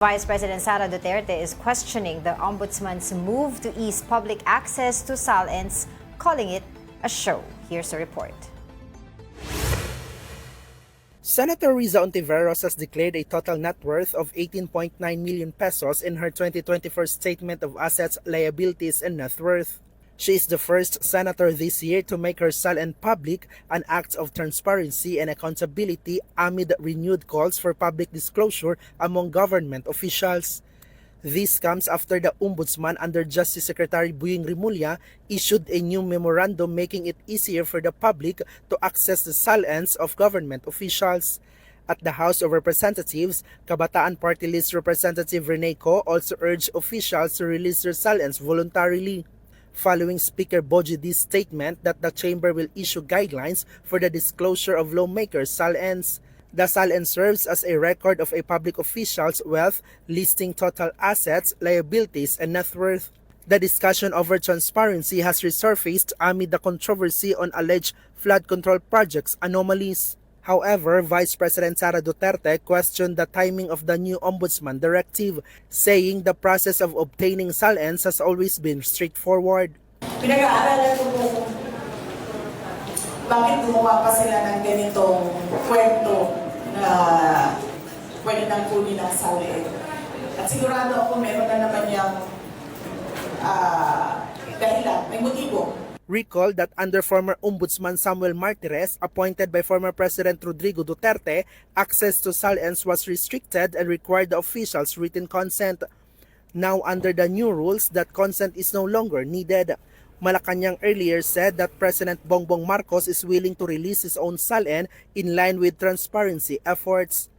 Vice President Sara Duterte is questioning the ombudsman's move to ease public access to SALNs, calling it a show. Here's the report. Senator Riza Ontiveros has declared a total net worth of 18.9 million pesos in her 2024 Statement of Assets, Liabilities, and Net Worth. She is the first senator this year to make her SALN public, an act of transparency and accountability amid renewed calls for public disclosure among government officials. This comes after the Ombudsman under Justice Secretary Boying Rimulya issued a new memorandum making it easier for the public to access the SALNs of government officials. At the House of Representatives, Kabataan Party List Representative Rene Co also urged officials to release their SALNs voluntarily. Following Speaker Boji D's statement that the chamber will issue guidelines for the disclosure of lawmakers' SALNs. The SALN serves as a record of a public official's wealth, listing total assets, liabilities, and net worth. The discussion over transparency has resurfaced amid the controversy on alleged flood control projects anomalies. However, Vice President Sara Duterte questioned the timing of the new Ombudsman directive, saying the process of obtaining SALNs has always been straightforward. Pinag-aaralan ko po bakit gumawa pa sila ng ganitong kwento na pwede nang kunin ng SALN. At sigurado ako meron na naman yung dahilan, may motibo. Recall that under former Ombudsman Samuel Martires, appointed by former President Rodrigo Duterte, access to SALNs was restricted and required the officials' written consent. Now under the new rules, that consent is no longer needed. Malacanang earlier said that President Bongbong Marcos is willing to release his own SALN in line with transparency efforts.